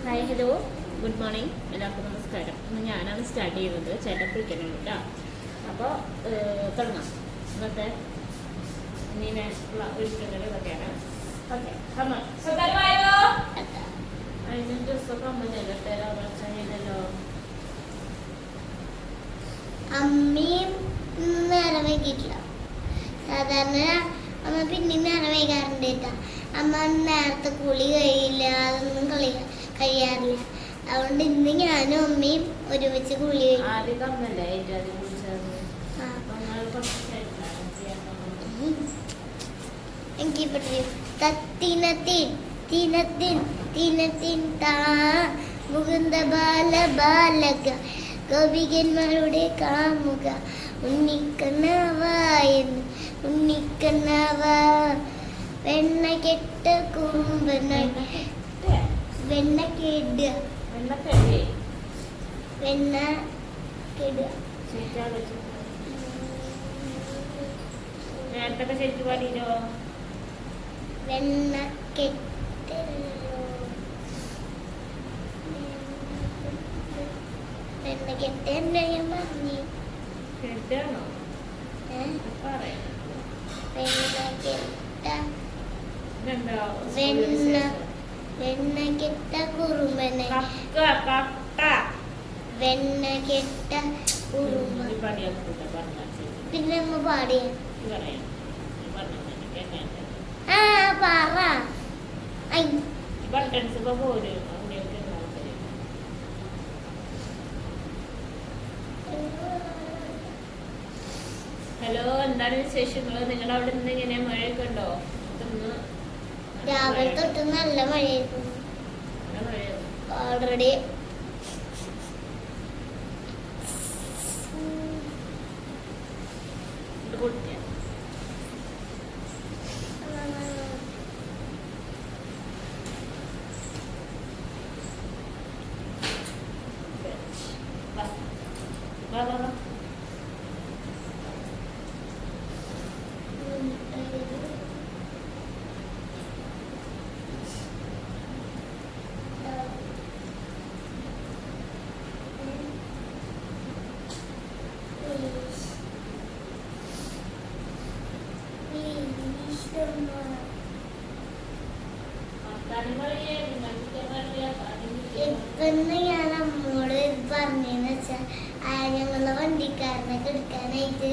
Hi hello good morning എല്ലാവർക്കും നമസ്കാരം. ഇന്ന് ഞാനാണ് സ്റ്റാർട്ട് ചെയ്യുന്നത്. ചേട്ടൻ കുളിക്കണം കേട്ടോ. അപ്പോൾ തുടങ്ങാം. ഇന്നത്തെ ഇനിയുള്ള ഒരുക്കങ്ങൾ ഇതൊക്കെയാണ്. ഓക്കെ അതിന് ഡ്രസ്സൊക്കെ അമ്മ ചെല്ലട്ടേലോ പറഞ്ഞല്ലോ. അമ്മയും നേരം വൈകിട്ടില്ല. സാധാരണ അമ്മ പിന്നെയും നേരം വൈകാറുണ്ട് കേട്ടോ. അമ്മ നേരത്തെ കുളി കഴിയില്ല, അതൊന്നും കഴിയാറില്ല. അതുകൊണ്ട് ഇന്ന് ഞാനും അമ്മയും ഒരുമിച്ച് കുളി കഴിയും. എനിക്ക് പറയും മുകുന്ദ ബാല ബാലക ഗോപികന്മാരുടെ കാമുക ഉണ്ണിക്കണ്ണവായെന്ന് ഉണ്ണിക്കണ്ണവ വെണ്ണ കെട്ട കുറുമ്പന വെണ്ണ കേടുക വെണ്ണ കേടുക നേരത്തെ ശരിക്കും പാടിയോ? വെണ്ണ കെട്ടല്ലോ വെണ്ണ കെട്ട എന്നാ ഞാൻ പറഞ്ഞു. കേട്ടാണോ വെണ്ണ കെട്ട വെണ്ണ കെട്ട കുറുമ്പനെ വെണ്ണ കെട്ട കുറുമ്പ. പിന്നെ നമ്മ പാടിയ പറ. ഹലോ, എന്താണ് വിശേഷങ്ങൾ? നിങ്ങളുടെ അവിടെ നിന്ന് എങ്ങനെയാ? മഴയൊക്കെ ഉണ്ടോ? രാവിലെ തൊട്ട് നല്ല മഴയായിരുന്നു. ഓൾറെഡി ഇപ്പൊ ഞാൻ അമ്മോട് പറഞ്ഞെന്ന് വെച്ചാ ഞങ്ങളുടെ വണ്ടിക്കാരനെ എടുക്കാനായിട്ട്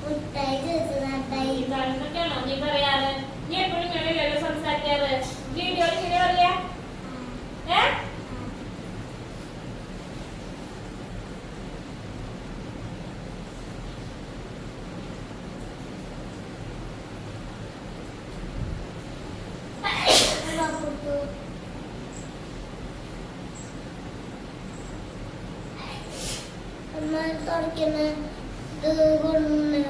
മുട്ടായി ചേർത്ത് നട്ടായി. നീ പറയാറ്, നീ എപ്പോഴും ഇങ്ങനെ സംസാരിക്കാറ്. വീഡിയോ ഇങ്ങനെ പറയാ അമ്മ തുടയ്ക്കുന്ന ഇത് കൊണ്ട്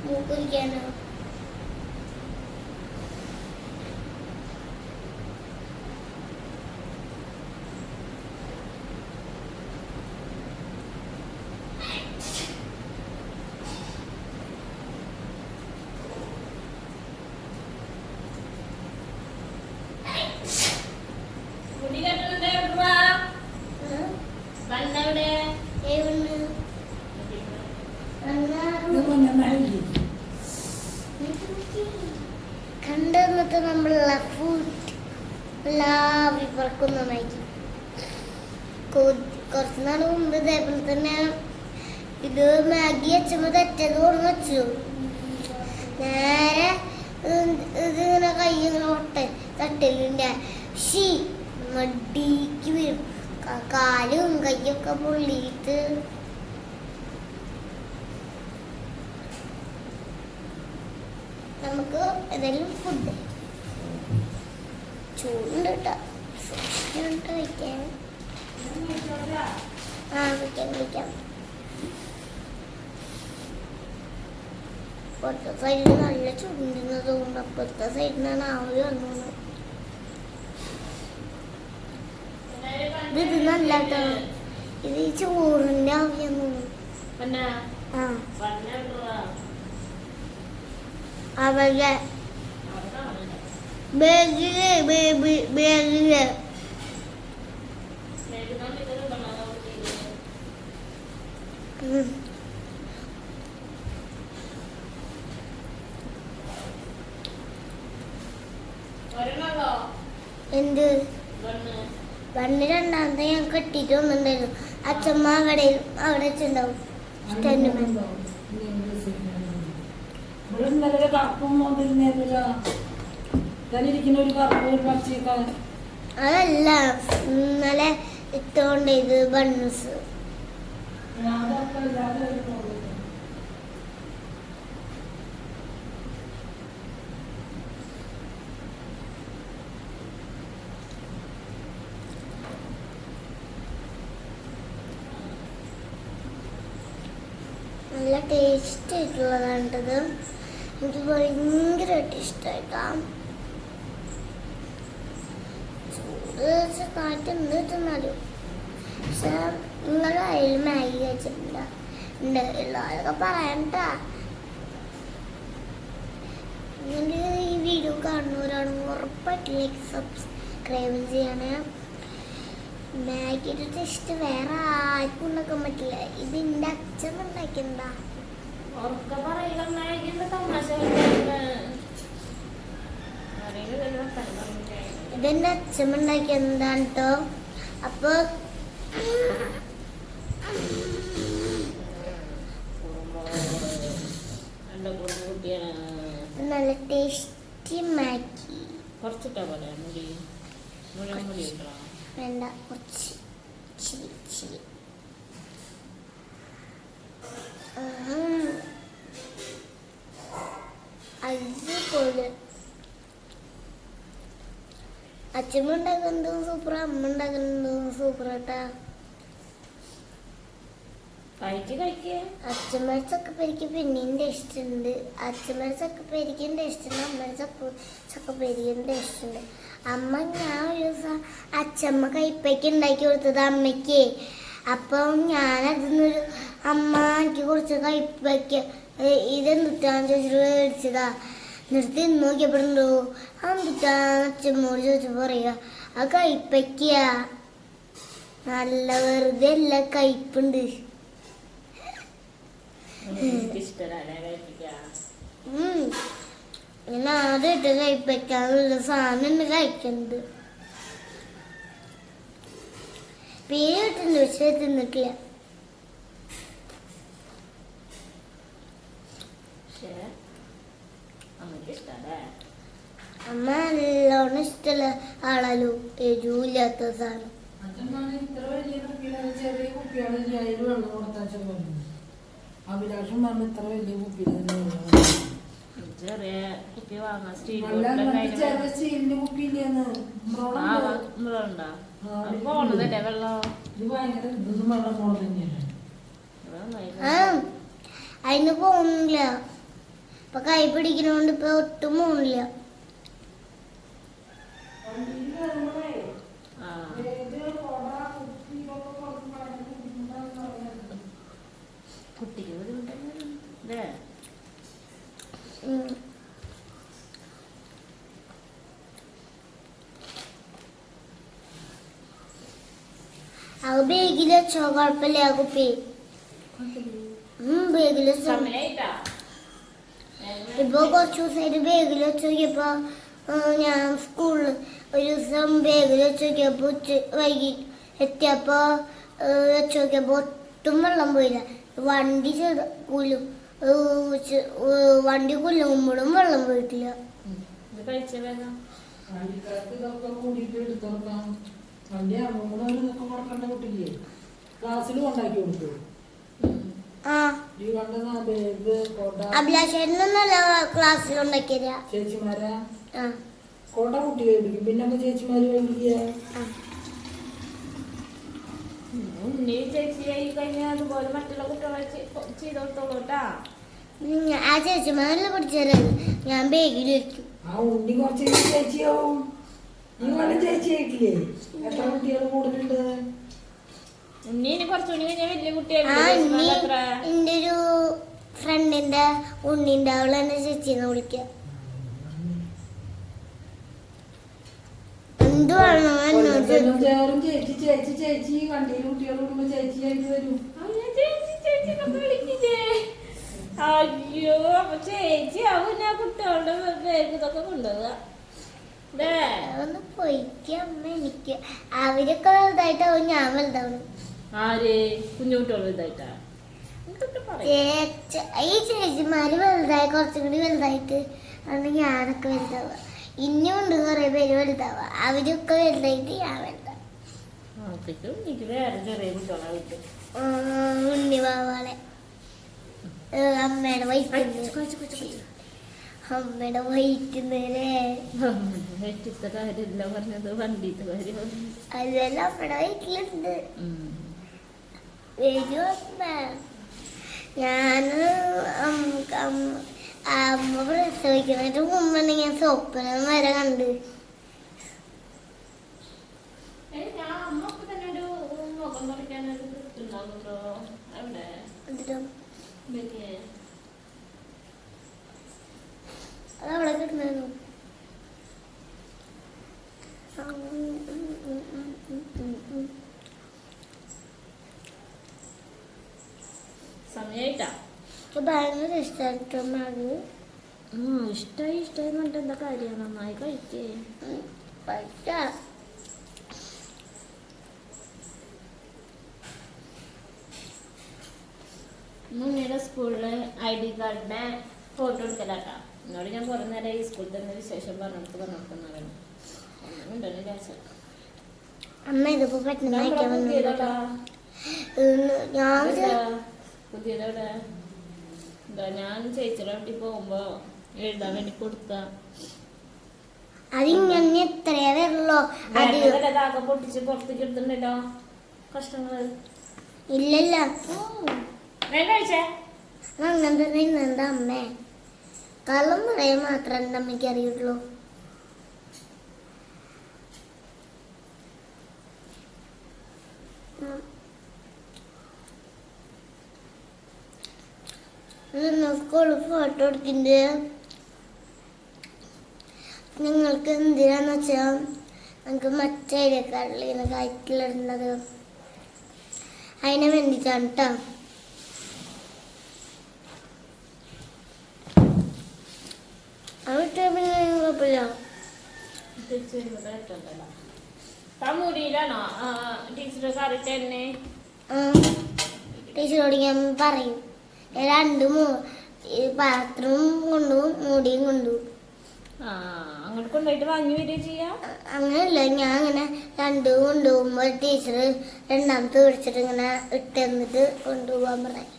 മൂക്കുരിക്കാനോ? കണ്ടെന്നിട്ട് നമ്മളെ ഫുഡ് പറക്കുന്നതായി. കുറച്ച് നാൾ മുമ്പ് ഇതേപോലെ തന്നെ ഇത് മാഗി അച്ഛമ്മ തെറ്റത് കൊടുന്ന് വെച്ചു. നേരെ ഇതിങ്ങനെ കൈ ഇങ്ങനെ തട്ടലിൻ്റെ മടിക്ക് വരും. കാലും കൈയൊക്കെ പൊള്ളിയിട്ട് നമുക്ക് ഏതെങ്കിലും ഫുഡ് ചൂടുണ്ട് കേട്ടോ. കഴിക്കാൻ വിളിക്കാം. പുറത്തെ സൈഡിൽ നല്ല ചൂടുണ്ടെന്ന് തോന്നുന്നു. അപ്പുറത്തെ സൈഡിനാണ് ആവി വന്നത്. ഇത് നല്ല കേട്ടോ. ഇത് ഈ ചോറിന്റെ ആവിയാന്ന് തോന്നുന്നു. അവരുടെ ബാഗില് ഉം. ഒരെണ്ണോ എന്ത് ബണ്ണ് പണ്ട് രണ്ടാമത്തെ ഞാൻ കെട്ടിട്ട് വന്നിട്ടുണ്ടായിരുന്നു. അച്ഛമ്മ അവിടെ വെച്ചിട്ടുണ്ടാവും സ്റ്റെന്നുമേ. ഇവിടെ ഇന്നലെ കറുപ്പും വന്നിരുന്നില്ല. ഞാനിരിക്കുന്ന ഒരു കറുപ്പ് ഒരു പച്ചയൊക്കെ. അതല്ല ഇന്നലെ ഇട്ടുകൊണ്ട് ഇത് ബണ്ണൂസ്. അതൊക്കെ ഇല്ലാതെ ഒരു problem. നല്ല ടേസ്റ്റ് ആയിട്ടുള്ളതാണ്ടത്. എനിക്ക് ഭയങ്കരമായിട്ട് ഇഷ്ടമായിട്ടാ. ചൂട് കാറ്റ് എന്ത് കിട്ടുന്നാലും. പക്ഷെ നിങ്ങളുടെ അതിൽ മാഗി കഴിച്ചിട്ടുണ്ട് ഉള്ളതൊക്കെ പറയണ്ടാ. നിങ്ങൾ ഈ വീഡിയോ കാണുന്നവരാണെങ്കിൽ ഉറപ്പായിട്ട് ലൈക്ക് സബ്സ്ക്രൈബ് ചെയ്യണേ. മാഗിയുടെ ടേസ്റ്റ് വേറെ ആർക്കും ഉണ്ടാക്കാൻ പറ്റില്ല. ഇത് എൻ്റെ അച്ഛൻ ഉണ്ടാക്കിയതാ. ഉറക്കെ പറയുക മാഗിന്റെ തമാശ ഇതെന്റെ അച്ഛൻ ഉണ്ടാക്കിയതാണ് കേട്ടോ. അപ്പൊ നല്ല ടേസ്റ്റി മാഗി. കുറച്ചിട്ടാ പോലെ മുടി മുഴുവൻ മുടി വെക്കണം. വേണ്ട, കുറച്ച് ഇച്ചിരി ഇച്ചിരി. അതുപോലെ അച്ഛമ്മ ഉണ്ടാക്കുന്നതും സൂപ്പർ, അമ്മ ഉണ്ടാക്കുന്നതും സൂപ്പർ കേട്ടാ. കഴിക്കുക അച്ഛമ്മയുടെ ചക്കപ്പേരിക്ക് പിന്നെയും ടേസ്റ്റ് ഉണ്ട്. അച്ഛമ്മയുടെ ചക്കപ്പേരിക്കും ടേസ്റ്റ് ഉണ്ട്, അമ്മയുടെ ചക്കപ്പേരിക്കും ടേസ്റ്റ് ഉണ്ട്. അമ്മ ഞാൻ ഒരു ദിവസം അച്ഛമ്മ കൈപ്പയ്ക്ക് ഉണ്ടാക്കി കൊടുത്തത് അമ്മയ്ക്ക്. അപ്പം ഞാനതിന്നൊരു അമ്മ എനിക്ക് കുറച്ച് കൈപ്പയ്ക്ക് ഇതെന്തുട്ടാന്ന് ചോദിച്ചിട്ട് മേടിച്ചതാ. എന്നിട്ട് തിന്ന് നോക്കിയപ്പോഴുണ്ടോ എന്തുട്ടാന്ന് അച്ഛമ്മോട് ചോദിച്ചപ്പോൾ പറയുക ആ കൈപ്പയ്ക്കാ. നല്ല വെറുതെ അല്ല, കയ്പുണ്ട്. ഞാൻ ആദ്യമായിട്ട് കൈപ്പയ്ക്കാന്നുള്ള സാധനം കഴിക്കുന്നത്. പേര് കിട്ടുന്നു, പക്ഷെ തിന്നിട്ടില്ല. അമ്മ നല്ലോണം ഇഷ്ടമുള്ള ആളാലോ എരിവില്ലാത്ത സാധനം. അച്ഛനാണ് ഇത്ര വലിയ കുപ്പിയിലാണ്, ചെറിയ കുപ്പിയാണ് അതിൽ വെള്ളം കൊടുത്താൽ പറഞ്ഞു. അഭിലാഷം പറഞ്ഞ ഇത്ര വലിയ കുപ്പിയിലാണ് ചെറിയ കുപ്പി വാങ്ങാം. ചെറിയ സ്റ്റീലിന്റെ കുപ്പിയില്ലേന്ന് പോണതല്ലേ വെള്ളം. ഇത് ഭയങ്കര ഇതൊന്നും വെള്ളം പോണ തന്നെയാണ്. അതിന് പോകുന്നില്ല. ഇപ്പൊ കൈ പിടിക്കുന്നോണ്ട് ഇപ്പൊ ഒട്ടും പോകുന്നില്ല. കുട്ടിക്ക് ബുദ്ധിമുട്ടല്ലേ. അത് ബേഗിൽ വെച്ചോ, കുഴപ്പമില്ല. ആ കുപ്പി ബേഗിൽ വെച്ചോ. ഇപ്പൊ കുറച്ച് ദിവസമായിട്ട് ബേഗിൽ വെച്ച് നോക്കിയപ്പോ ഞാൻ സ്കൂളിൽ ഒരു ദിവസം ബേഗിൽ വെച്ച് നോക്കിയപ്പോ വൈകി എത്തിയപ്പോ വെച്ച് നോക്കിയപ്പോ ഒട്ടും വെള്ളം പോയില്ല. വണ്ടി വണ്ടി കുല്ലുമ്പോഴും വെള്ളം പോയിട്ടില്ല. ഇതൊക്കെ കൂടിയിട്ട് എടുത്തോക്കാം. വണ്ടി അമ്മൂന്നൊക്കെ കൊടുക്കേണ്ട കുട്ടിക്ക് ക്ലാസ്സിൽ കൊണ്ടാക്കി കൊടുത്തു. ഈ കണ്ട ബാഗ് കൊട അഭിലാഷേട്ടനൊന്നല്ല ക്ലാസ്സിൽ ഉണ്ടാക്കിയ ചേച്ചിമാരാ കൊട കുട്ടി മേടിക്കും. പിന്നെ അപ്പൊ ചേച്ചിമാര് മേടിക്കുക. ഉണ്ണി ചേച്ചിയായി കഴിഞ്ഞാൽ അതുപോലെ മറ്റുള്ള കുട്ടികളെ ചെയ്തോളത്തോളൂ കേട്ടാ. ആ ചേച്ചിമാരല്ല പഠിച്ചത്, ഞാൻ ബേഗിൽ വെക്കും. ആ ഉണ്ണി കുറച്ച് ചേച്ചിയാവും. ഈ കൊല്ലം ചേച്ചിയായിട്ടില്ലേ? എത്ര കുട്ടികൾ കൂടുതലുണ്ട്? ഉണ്ണി കുറച്ചുകൂടി കഴിഞ്ഞാൽ വലിയ ആ കുട്ടിയായിട്ട് എന്റെ ഒരു ഫ്രണ്ടിന്റെ ഉണ്ണിന്റെ അവളെന്നെ ചേച്ചിന്ന് വിളിക്കുക. എന്ത് വേണോ എന്നോട് ചേറും ചേച്ചി ചേച്ചി ചേച്ചി വണ്ടിയിൽ കുട്ടികൾ കൂടുമ്പോ ചേച്ചിയായിട്ട് വരും. ചേച്ചിനൊക്കെ വിളിക്കില്ലേ? അയ്യോ അപ്പൊ ചേച്ചി അവൻ ആ കുട്ടികളുടെ ബാഗ് ഇതൊക്കെ കൊണ്ടുപോവുക. ഒന്ന് പൊയ്ക്ക് അമ്മ. എനിക്ക് അവരൊക്കെ വലുതായിട്ടാവും, ഞാൻ വലുതാവണം. ആര് കുഞ്ഞുകുട്ടികൾ ഇതായിട്ടാ ഈ ചേച്ചിമാര് വലുതായി, കുറച്ചും കൂടി വലുതായിട്ട് ആണ് ഞാനൊക്കെ വലുതാവുക. ഇനിയുണ്ട് കുറെ പേര് വലുതാവുക. അവരൊക്കെ വലുതായിട്ട് ഞാൻ വലുതാവും. എനിക്ക് വേറെ ചെറിയ കുട്ടികളെ കിട്ടും. ഉണ്ണിവാവാളെ അമ്മയുടെ വൈറ്റ്, അമ്മയുടെ വൈറ്റുന്നേരെ വെച്ചിട്ട കാര്യമില്ല പറഞ്ഞത്, വണ്ടിത്തെ കാര്യം. അതെല്ലാം അമ്മയുടെ വൈറ്റിലുണ്ട്. വരും അമ്മ. ഞാന് അമ്മ പ്രസവിക്കുന്നതിന് മുമ്പ് ഞാൻ സ്വപ്നം വരെ കണ്ട്. ഞാൻ അമ്മക്ക് തന്നെ ഒരു മുഖം പറിക്കാനൊരു ഉണ്ടാകുന്നുണ്ടോ അവിടെ അതവിടെ കിട്ടുന്നു. സമയായിട്ടാ ഭയങ്കര ഇഷ്ടമായിട്ട് ഇഷ്ടായി പറഞ്ഞിട്ട് എന്താ കാര്യം? നന്നായി കഴിക്കേ. പൈസ മുന്നേടെ സ്കൂളില് ID കാർഡിന്റെ ഫോട്ടോ എടുക്കലാട്ടാ. എന്നോട് ഞാൻ കുറെ നേരം ഈ സ്കൂളിൽ തന്നെ വിശേഷം പറഞ്ഞിട്ടുണ്ടെന്നാണ്. അമ്മ ഇതിപ്പോ പെട്ടെന്ന് കഴിക്കാൻ വന്നില്ല. ഞാൻ പുതിയതവിടെ എന്താ ഞാൻ ചേച്ചിയുടെ വീട്ടിൽ പോകുമ്പോ എഴുതാൻ വേണ്ടി കൊടുത്ത അതിങ്ങനെ എത്രയാ വരുള്ളൂ. അതൊക്കെ പൊട്ടിച്ച് പുറത്തേക്ക് എടുത്തിട്ടുണ്ടല്ലോ കഷ്ടങ്ങള്. ഇല്ലല്ല കഴിച്ചേ അങ്ങനെ തന്നെ ഇന്നെന്താ അമ്മേ കള്ളം പറയാൻ മാത്രം എൻ്റെ അമ്മയ്ക്ക് അറിയുള്ളൂ. സ്കൂളിൽ ഫോട്ടോ എടുക്കുന്നത് നിങ്ങൾക്ക് എന്തിനാന്ന് വെച്ചാൽ നമുക്ക് മറ്റേ ID കാർഡിൽ ഇങ്ങനെ കയറ്റിലിടുന്നത് അതിനെ വേണ്ടിയിട്ടാണ് കേട്ടോ. അത് പിന്നെ കുഴപ്പമില്ല. തമൂരിയിലാണോ ടീച്ചർ കറിട്ട് തന്നെ? ടീച്ചറോട് ഞാൻ പറയും പാത്രവും കൊണ്ടുപോകും മൂടിയും കൊണ്ടുപോകും. അങ്ങോട്ട് കൊണ്ടുപോയിട്ട് വാങ്ങി വരിക ചെയ്യാം. അങ്ങനെയല്ല, ഞാൻ ഇങ്ങനെ രണ്ടും കൊണ്ടുപോകുമ്പോൾ ടീച്ചർ രണ്ടാമത്തെ പിടിച്ചിട്ട് ഇങ്ങനെ ഇട്ടെന്നിട്ട് കൊണ്ടുപോകാൻ പറയും.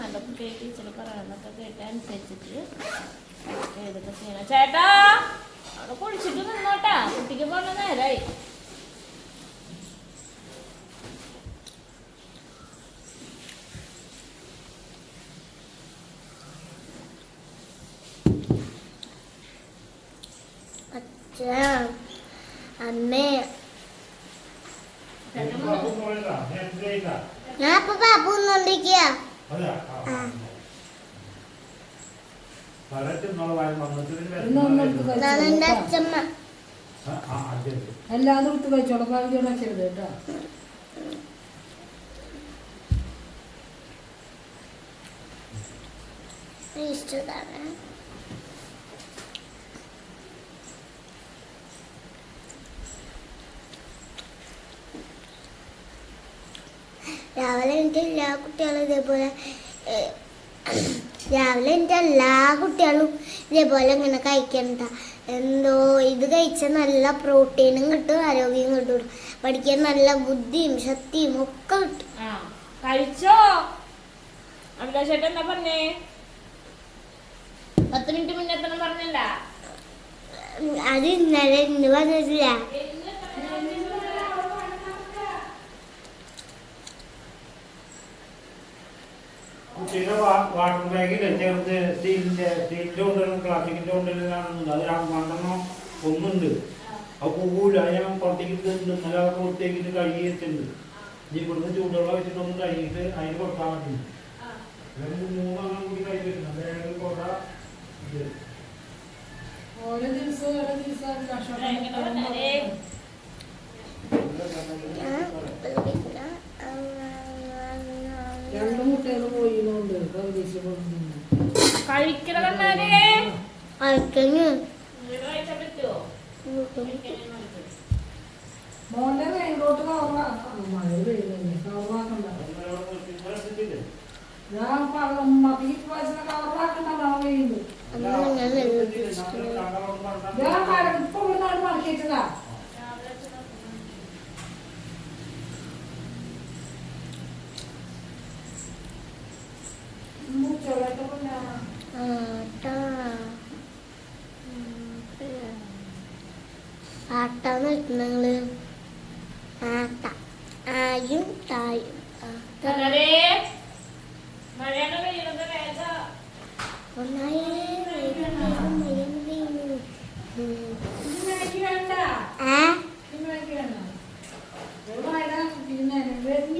നല്ല കുട്ടിയെ ടീച്ചർ പറയണതൊക്കെ കേട്ട് അനുസരിച്ചിട്ട് ഏതൊക്കെ ചെയ്യണം. ചേട്ടാ അവിടെ കുളിച്ചിട്ട് നിന്നോട്ടാ, കുട്ടിക്ക് പോണ നേരായി. അമ്മേ ഞാൻ ഇപ്പൊ പാപ്പ വന്നോണ്ടിരിക്കുക. എന്റെ അച്ഛമ്മ എല്ലാതും എടുത്ത് കഴിച്ചോളാം. പാവിച്ചോളാക്കരുത് കേട്ടോ. ഇഷ്ടതാണ്. രാവിലെ എൻ്റെ എല്ലാ കുട്ടികളും ഇതേപോലെ ഇങ്ങനെ കഴിക്കണ്ട. എന്തോ ഇത് കഴിച്ചാൽ നല്ല പ്രോട്ടീനും കിട്ടും, ആരോഗ്യം കിട്ടും, പഠിക്കാൻ നല്ല ബുദ്ധിയും ശക്തിയും ഒക്കെ കിട്ടും. കഴിച്ചോ? അഭിലാഷേട്ടൻ എന്താ പറഞ്ഞേ? 10 മിനിറ്റ് മുന്നേ തന്നെ പറഞ്ഞല്ല. അത് ഇന്നലെ ഇന്ന് പറഞ്ഞിട്ടില്ല. കുട്ടിയുടെ വാട്ടർ ബാഗിൽ ചേർത്ത് സ്റ്റീലിന്റെ കൊണ്ടുവരുന്ന പ്ലാസ്റ്റിക്കിന്റെ കൊണ്ടുവരുന്നതാണെന്നുണ്ട്. അത് 2 ഒന്നുണ്ട്. അത് പോകൂല. ഞാൻ പുറത്തേക്ക് ഇട്ടുണ്ട്. ഇന്നലെ അവർ പുറത്തേക്ക് കഴുകി വെച്ചിട്ടുണ്ട്. ഇനി ഇവിടുന്ന് ചൂടുവെള്ളം വെച്ചിട്ടൊന്നും കഴുകിയിട്ട് അതിന് കൊടുക്കാൻ പറ്റില്ല. 3 കൂടി കഴുകി വെച്ചിട്ടുണ്ട്. ബാഗിൽ കൊട ഓരോ ദിവസവും രണ്ട് മുട്ടയിൽ പോയിന്നുണ്ട് കവിതേശ് കഴിക്കണ കണ്ണാനെ അയക്കഞ്ഞു കഴിച്ചാൽ പറ്റുമോ? മോന്റെ മെയിൻറോട്ട് കവറാക്കാം മഴ പെയ്യുന്നില്ല കവറാക്കണ്ട ഞാൻ മതി പ്രാവശ്യം കവറാക്കണ്ട മഴ പെയ്യുന്നു ഞാൻ മരം ഇപ്പൊ ഇവിടുന്നാണ് മടക്കിച്ചതാ ആട്ടാന്ന് വെച്ചിട്ടുണ്ടെങ്കില് ആട്ട ആയും തായും കണ്ണാനെ മഴയാണ് പെയ്യണത് വേഗം. ഒന്നായേ വേഗം വേഗം വേഗം വേഗം മാഗി വേണ്ട ആ മാഗി വേണ്ട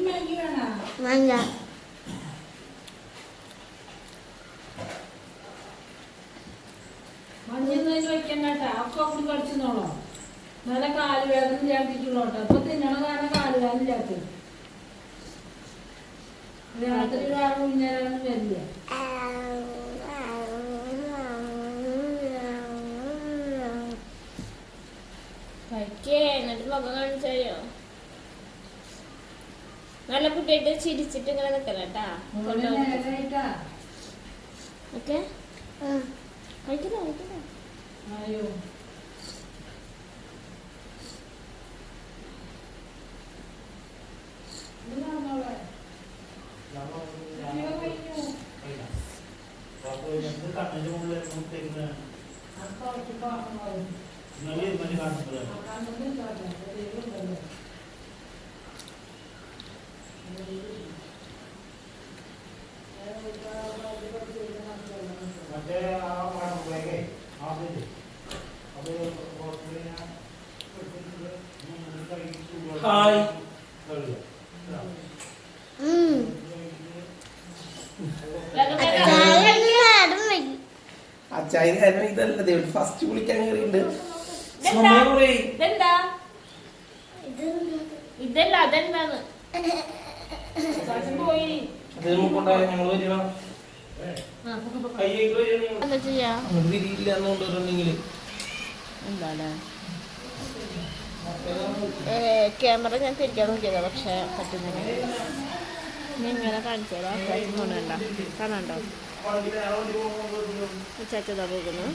മാഗി വേണ്ട വേണ്ട മഞ്ഞൊന്നും വെക്കണ്ടാ ഒക്കെ കൂടി കടിച്ചെന്നോളോ നല്ല കാല് വേദന ഇല്ലാണ്ടിട്ടുള്ളോട്ടോ അപ്പൊ തിന്നണ കാരണം കാല് വേദന ഇല്ലാത്ത രാത്രി വേറെ കുഞ്ഞാലും വരില്ല കഴിക്കേ എന്നിട്ട് മുഖം കാണിച്ചോ. നല്ല കുട്ടിയായിട്ട് ചിരിച്ചിട്ട് ഇങ്ങനെ നിക്കണം കേട്ടാ. നേരായിട്ടാ ഓക്കെ കഴിക്കണോ കഴിക്കണോ? അയ്യോ ഹായ് അച്ചായന് കാരണം ഇതല്ല ദേവൻ ഫസ്റ്റ് കുളിക്കാൻ കയറിയിട്ടുണ്ട്. സമയം കുറേ ഇതെന്താ? ഇതല്ല അതെന്താന്ന് പോയി. അത് നമുക്കുണ്ടായ ഞങ്ങൾ വരിക കയ്യേക്ക് വരിക എന്താ ചെയ്യാ? അങ്ങോട്ട് തിരിയില്ല എന്നുകൊണ്ടിട്ടുണ്ടെങ്കിൽ എന്താണ് ക്യാമറ ഞാൻ തിരിക്കാൻ നോക്കിയതാ പക്ഷെ പറ്റുന്നില്ല. നീ ഇങ്ങനെ കാണിച്ചു തരാം. കൊണ്ടണ്ട കാണാണ്ടോ ചാച്ചതാ പോകുന്നു.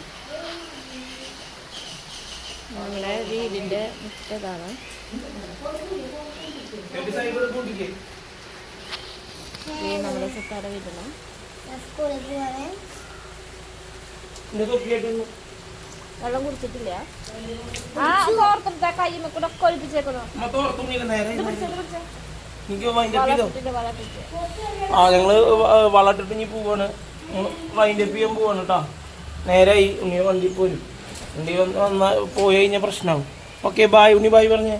ഞങ്ങളെ വീടിൻ്റെ മുറ്റതാണ്. ഈ നമ്മുടെ സുത്താടെ വീട്ടിലാണ്. സ്കൂളിൽ പോവാനേ വെള്ളം കുടിച്ചിട്ടില്ല. ആ ഓർത്തിട്ട് കയ്യുമ്മ കൂടെ ഒക്കെ ഒലിപ്പിച്ചേക്കുന്നു. ഞങ്ങള് വളട്ടിട്ട് ഇനി പോവാണ്. വൈൻഡപ്പ് ചെയ്യാൻ പോവാണ് കേട്ടോ. നേരായി ഉണ്ണി വണ്ടി പോരും. ഉണ്ണി വന്ന് പോയി കഴിഞ്ഞാൽ പ്രശ്നമാവും. ഓക്കെ ബായ് ഉണ്ണി ബായ് പറഞ്ഞേ.